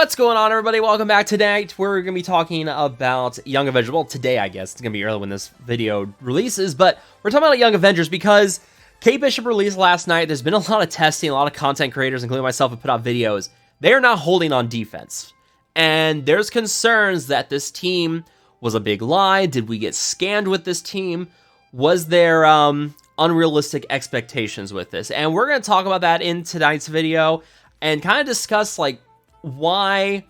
What's going on, everybody? Welcome back. Tonight we're going to be talking about Young Avengers. Well, today, I guess. It's going to be early when this video releases, but we're talking about Young Avengers because Kate Bishop released last night. There's been a lot of testing, a lot of content creators, including myself, have put out videos. They are not holding on defense. And there's concerns that this team was a big lie. Did we get scammed with this team? Was there unrealistic expectations with this? And we're going to talk about that in tonight's video and kind of discuss, like, why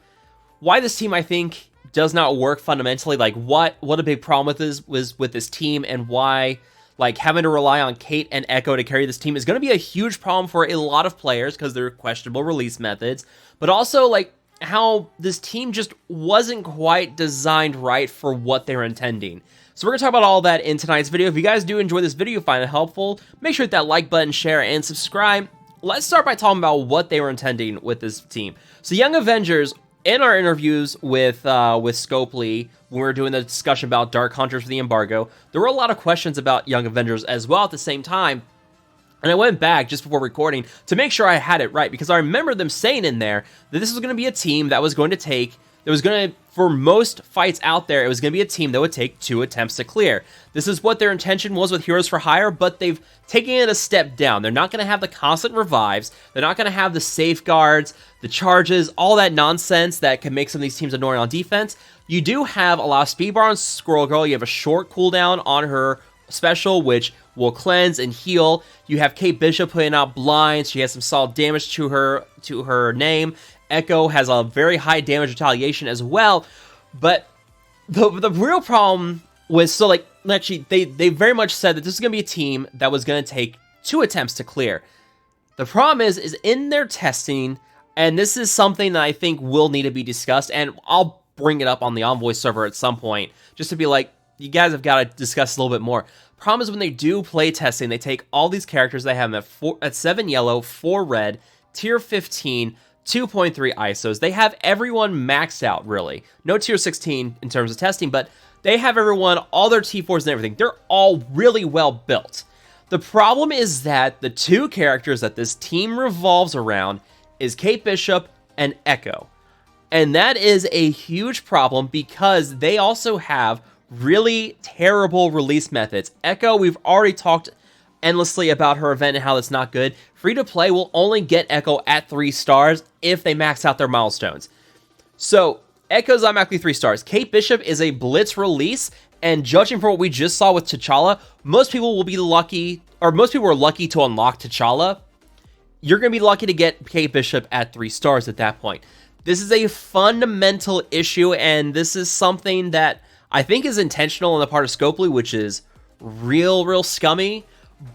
this team, I think, does not work fundamentally. Like, what a big problem with this was with this team, and why, like, having to rely on Kate and Echo to carry this team is going to be a huge problem for a lot of players because they're questionable release methods, but also, like, how this team just wasn't quite designed right for what they're intending. So we're going to talk about all that in tonight's video. If you guys do enjoy this video, find it helpful, make sure to hit that like button, share, and subscribe. Let's start by talking about what they were intending with this team. So Young Avengers, in our interviews with Scopely, when we were doing the discussion about Dark Hunters for the embargo, there were a lot of questions about Young Avengers as well at the same time. And I went back just before recording to make sure I had it right, because I remember them saying in there that this was going to be a team that was going to take, for most fights out there, it was going to be a team that would take 2 attempts to clear. This is what their intention was with Heroes for Hire, but they've taken it a step down. They're not going to have the constant revives. They're not going to have the safeguards, the charges, all that nonsense that can make some of these teams annoying on defense. You do have a lot of speed bar on Squirrel Girl. You have a short cooldown on her special, which will cleanse and heal. You have Kate Bishop putting out blinds. She has some solid damage to her name. Echo has a very high damage retaliation as well. But the real problem was, so, like, actually, they very much said that this is going to be a team that was going to take 2 attempts to clear. The problem is in their testing, and this is something that I think will need to be discussed, and I'll bring it up on the Envoy server at some point, just to be like, you guys have got to discuss a little bit more. Problem is, when they do play testing, they take all these characters, they have them at 7 yellow, 4 red, tier 15, 2.3 ISOs. They have everyone maxed out, really. No tier 16 in terms of testing, but they have everyone, all their T4s and everything. They're all really well built. The problem is that the 2 characters that this team revolves around is Kate Bishop and Echo. And that is a huge problem because they also have really terrible release methods. Echo, we've already talked endlessly about her event and how it's not good. Free to play will only get Echo at 3 stars if they max out their milestones. So Echo's automatically 3 stars. Kate Bishop is a blitz release, and judging from what we just saw with T'Challa, most people will be lucky, or most people are lucky to unlock T'Challa. You're going to be lucky to get Kate Bishop at 3 stars at that point. This is a fundamental issue, and this is something that I think is intentional on the part of Scopely, which is real scummy.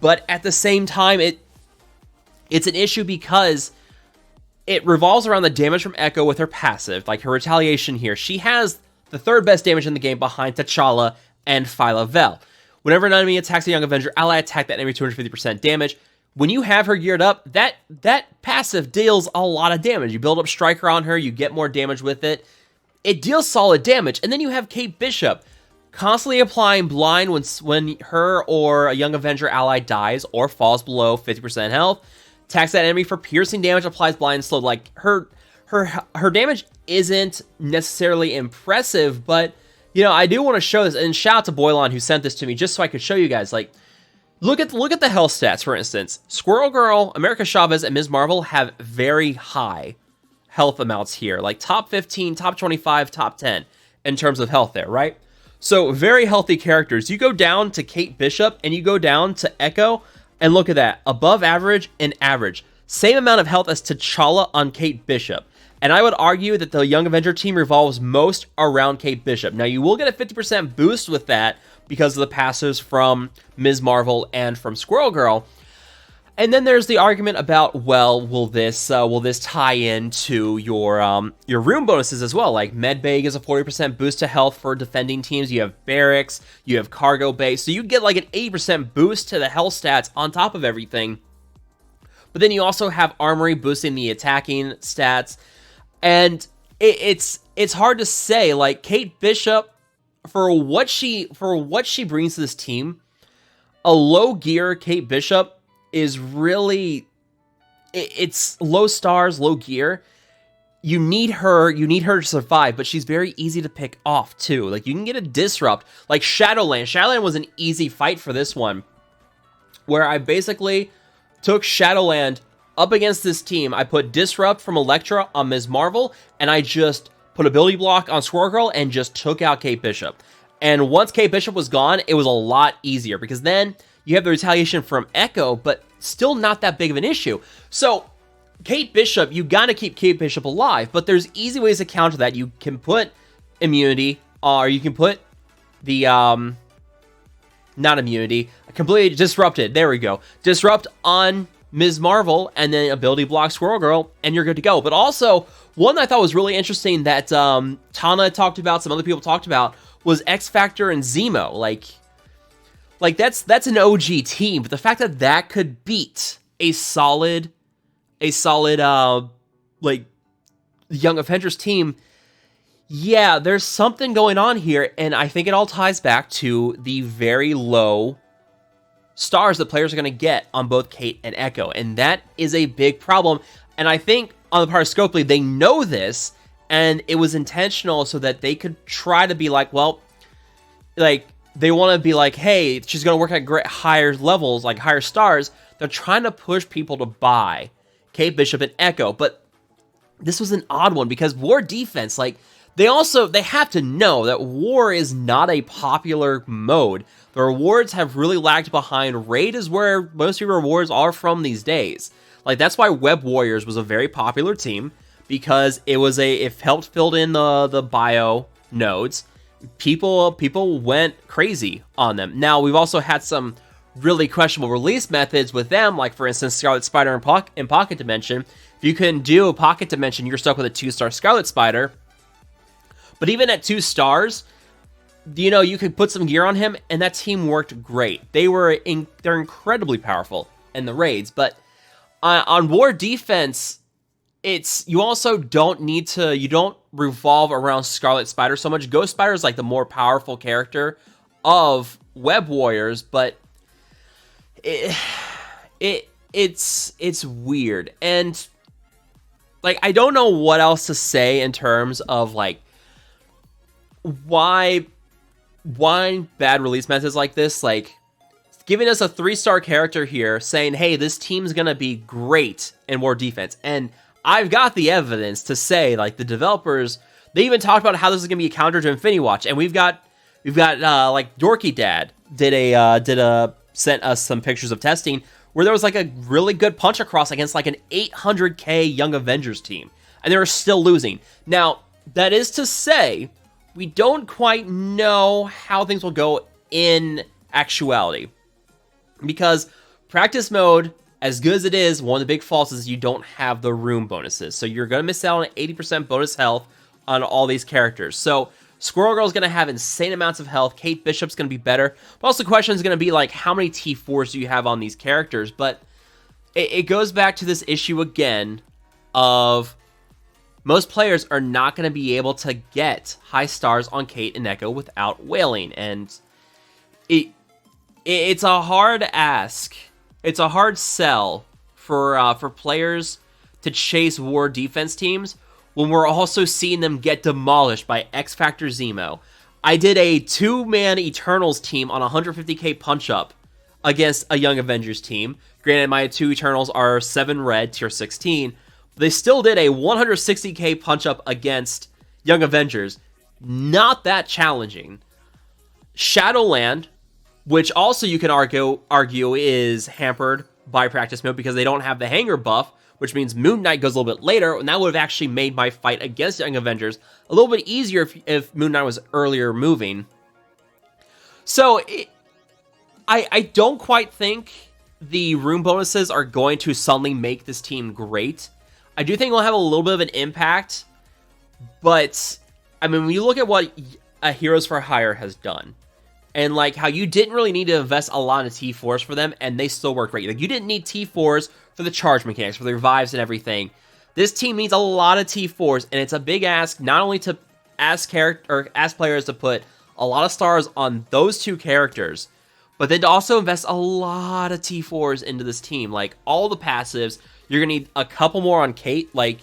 But at the same time, it's an issue because it revolves around the damage from Echo with her passive, like her retaliation here. She has the 3rd best damage in the game behind T'Challa and Phyla-Vell. Whenever an enemy attacks a Young Avenger, ally attack that enemy 250% damage. When you have her geared up, that passive deals a lot of damage. You build up Striker on her, you get more damage with it. It deals solid damage. And then you have Kate Bishop constantly applying blind when her or a Young Avenger ally dies or falls below 50% health. Attacks that enemy for piercing damage, applies blind slow. Like, her damage isn't necessarily impressive, but, you know, I do want to show this. And shout out to Boylon who sent this to me just so I could show you guys. Like, look at the health stats, for instance. Squirrel Girl, America Chavez, and Ms. Marvel have very high health amounts here. Like, top 15, top 25, top 10 in terms of health there, right? So, very healthy characters. You go down to Kate Bishop and you go down to Echo, and look at that. Above average and average. Same amount of health as T'Challa on Kate Bishop. And I would argue that the Young Avenger team revolves most around Kate Bishop. Now, you will get a 50% boost with that because of the passives from Ms. Marvel and from Squirrel Girl. And then there's the argument about, well, will this tie into your room bonuses as well? Like, Medbay is a 40% boost to health for defending teams. You have Barracks, you have Cargo Bay, so you get like an 80% boost to the health stats on top of everything. But then you also have Armory boosting the attacking stats, and it's hard to say. Like, Kate Bishop, for what she brings to this team, a low gear Kate Bishop is really, it's low stars, low gear. you need her to survive, but she's very easy to pick off too. Like, you can get a disrupt, like Shadowland. Shadowland was an easy fight for this one, where I basically took Shadowland up against this team. I put disrupt from Elektra on Ms. Marvel, and I just put ability block on Squirrel Girl and just took out Kate Bishop. And once Kate Bishop was gone, it was a lot easier, because then you have the retaliation from Echo, but still not that big of an issue. So Kate Bishop, you gotta keep Kate Bishop alive, but there's easy ways to counter that. You can put immunity, or you can put the, not immunity, completely disrupted, there we go. Disrupt on Ms. Marvel, and then ability block Squirrel Girl, and you're good to go. But also, one that I thought was really interesting that Tana talked about, some other people talked about, was X Factor and Zemo. Like that's an OG team, but the fact that that could beat a solid like Young Avengers team, yeah, there's something going on here, and I think it all ties back to the very low stars that players are going to get on both Kate and Echo, and that is a big problem. And I think on the part of Scopely, they know this, and it was intentional so that they could try to be like, well, like, they want to be like, hey, she's going to work at higher levels, like higher stars. They're trying to push people to buy Kate Bishop and Echo, but this was an odd one because War defense, like, they have to know that War is not a popular mode. The rewards have really lagged behind. Raid is where most of your rewards are from these days. Like, that's why Web Warriors was a very popular team, because it helped fill in the bio nodes. People went crazy on them. Now, we've also had some really questionable release methods with them, like, for instance, Scarlet Spider in Pocket Dimension. If you can do a Pocket Dimension, you're stuck with a 2-star Scarlet Spider. But even at 2 stars, you know, you could put some gear on him, and that team worked great. They're incredibly powerful in the raids, but on War defense, you also don't need to, you don't revolve around Scarlet Spider so much. Ghost Spider is like the more powerful character of Web Warriors, but it's weird. And like, I don't know what else to say in terms of like why bad release methods like this, like giving us a 3-star character here saying, hey, this team's gonna be great in War defense. And I've got the evidence to say, like, the developers, they even talked about how this is gonna be a counter to Infinity Watch, and we've got like Dorky Dad sent us some pictures of testing where there was like a really good punch across against like an 800k Young Avengers team, and they were still losing. Now, that is to say, we don't quite know how things will go in actuality, because practice mode, as good as it is, one of the big faults is you don't have the room bonuses. So you're going to miss out on 80% bonus health on all these characters. So Squirrel Girl is going to have insane amounts of health. Kate Bishop's going to be better. But also the question is going to be like, how many T4s do you have on these characters? But it goes back to this issue again of most players are not going to be able to get high stars on Kate and Echo without wailing. And it's a hard ask. It's a hard sell for players to chase War defense teams when we're also seeing them get demolished by X Factor Zemo. I did a 2-man Eternals team on 150k punch-up against a Young Avengers team. Granted, my 2 Eternals are 7 red, tier 16. But they still did a 160k punch-up against Young Avengers. Not that challenging. Shadowland, which also you can argue is hampered by practice mode because they don't have the hanger buff, which means Moon Knight goes a little bit later, and that would have actually made my fight against Young Avengers a little bit easier if Moon Knight was earlier moving. So, I don't quite think the room bonuses are going to suddenly make this team great. I do think we'll have a little bit of an impact, but, I mean, when you look at what Heroes for Hire has done, and like how you didn't really need to invest a lot of T4s for them, and they still work great. Like, you didn't need T4s for the charge mechanics, for the revives and everything. This team needs a lot of T4s, and it's a big ask not only to ask players to put a lot of stars on those 2 characters, but then to also invest a lot of T4s into this team. Like, all the passives, you're gonna need a couple more on Kate. Like,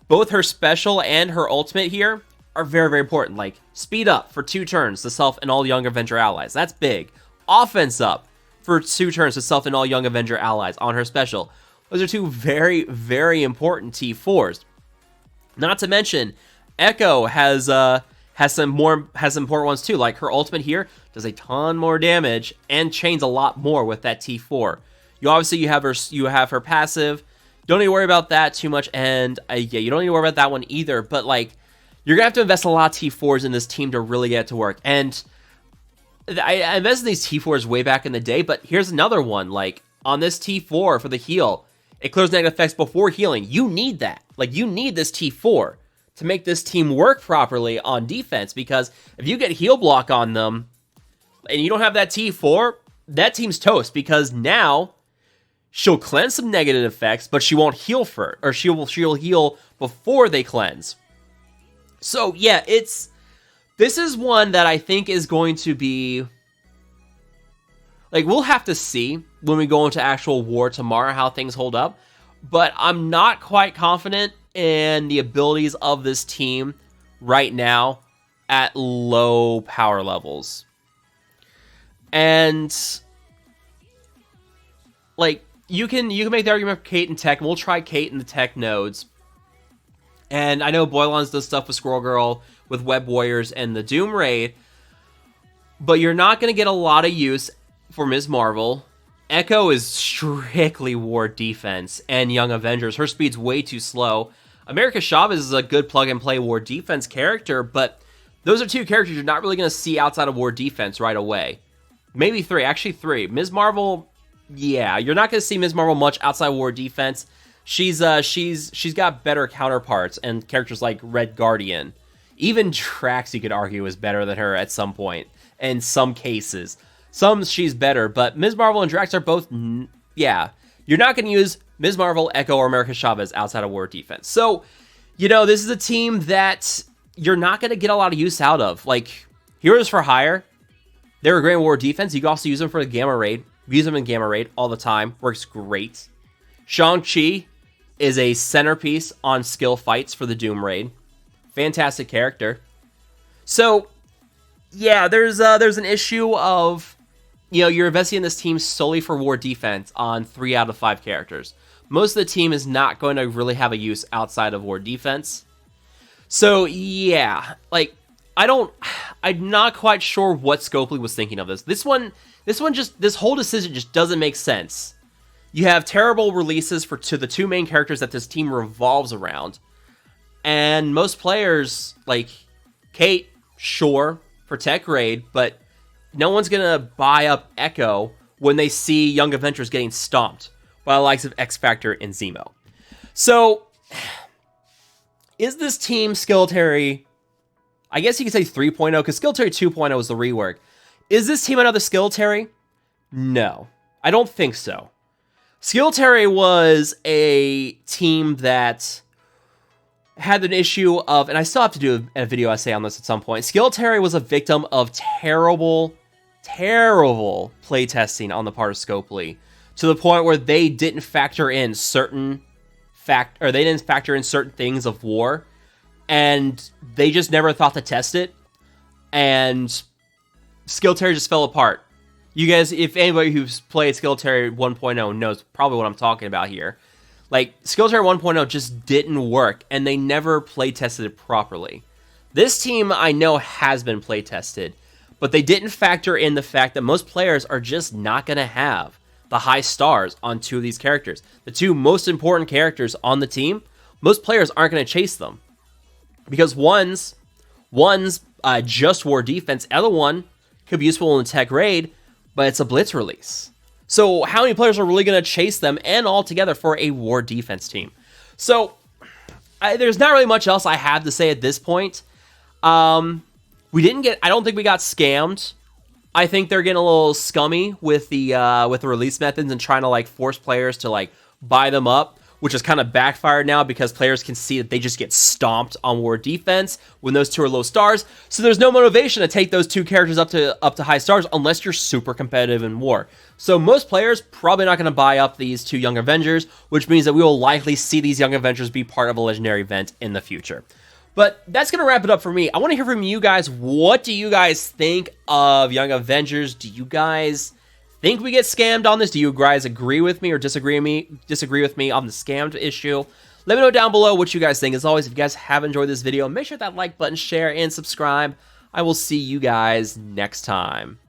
both her special and her ultimate here are very, very important. Like, speed up for 2 turns to self and all Young Avenger allies. That's big. Offense up for 2 turns to self and all Young Avenger allies on her special. Those are 2 very, very important T4s. Not to mention, Echo has some important ones too. Like her ultimate here does a ton more damage and chains a lot more with that T4. You have her passive. Don't need to worry about that too much, and yeah, you don't need to worry about that one either. But like, you're gonna have to invest a lot of T4s in this team to really get it to work. And I invested in these T4s way back in the day, but here's another one. Like on this T4 for the heal, it clears negative effects before healing. You need that. Like, you need this T4 to make this team work properly on defense, because if you get heal block on them and you don't have that T4, that team's toast, because now she'll cleanse some negative effects, but she won't heal first, or she'll heal before they cleanse. So yeah, this is one that I think is going to be, like, we'll have to see when we go into actual war tomorrow how things hold up, but I'm not quite confident in the abilities of this team right now at low power levels. And like, you can make the argument for Kate and Tech, and we'll try Kate in the Tech nodes. And I know Boylons does stuff with Squirrel Girl, with Web Warriors, and the Doom Raid, but you're not going to get a lot of use for Ms. Marvel. Echo is strictly war defense and Young Avengers. Her speed's way too slow. America Chavez is a good plug-and-play war defense character, but those are 2 characters you're not really going to see outside of war defense right away. Maybe 3, actually 3. Ms. Marvel, yeah, you're not going to see Ms. Marvel much outside war defense. She's got better counterparts and characters like Red Guardian. Even Drax, you could argue, is better than her at some point. In some cases. Some she's better, but Ms. Marvel and Drax are both, yeah. You're not going to use Ms. Marvel, Echo, or America Chavez outside of war defense. So, you know, this is a team that you're not going to get a lot of use out of. Like, Heroes for Hire, they're a great war defense. You can also use them for the Gamma Raid. We use them in Gamma Raid all the time. Works great. Shang-Chi is a centerpiece on skill fights for the Doom Raid. Fantastic character. So, yeah, there's an issue of, you know, you're investing in this team solely for war defense on 3 out of 5 characters. Most of the team is not going to really have a use outside of war defense. So, yeah, like, I'm not quite sure what Scopely was thinking of this. This whole decision just doesn't make sense. You have terrible releases to the 2 main characters that this team revolves around. And most players, like Kate, sure, for Tech Raid, but no one's going to buy up Echo when they see Young Avengers getting stomped by the likes of X Factor and Zemo. So, is this team Skilltary, I guess you could say 3.0, because Skilltary 2.0 is the rework. Is this team another Skilltary? No, I don't think so. Skilltary was a team that had an issue of, and I still have to do a video essay on this at some point. Skilltary was a victim of terrible playtesting on the part of Scopely, to the point where they didn't factor in certain things of war, and they just never thought to test it, and Skilltary just fell apart. You guys, if anybody who's played Skilltary 1.0 knows probably what I'm talking about here. Like, Skilltary 1.0 just didn't work, and they never playtested it properly. This team, I know, has been playtested, but they didn't factor in the fact that most players are just not going to have the high stars on 2 of these characters. The 2 most important characters on the team, most players aren't going to chase them. Because one's just war defense, other one could be useful in the Tech Raid, but it's a Blitz release. So how many players are really going to chase them and all together for a war defense team? So there's not really much else I have to say at this point. I don't think we got scammed. I think they're getting a little scummy with the release methods and trying to like force players to like buy them up, which is kind of backfired now because players can see that they just get stomped on war defense when those two are low stars. So there's no motivation to take those two characters up to high stars unless you're super competitive in war. So most players probably not going to buy up these two Young Avengers, which means that we will likely see these Young Avengers be part of a legendary event in the future. But that's going to wrap it up for me. I want to hear from you guys. What do you guys think of Young Avengers? Do you guys think we get scammed on this? Do you guys agree with me or disagree with me on the scammed issue? Let me know down below what you guys think. As always, if you guys have enjoyed this video, make sure that like button, share, and subscribe. I will see you guys next time.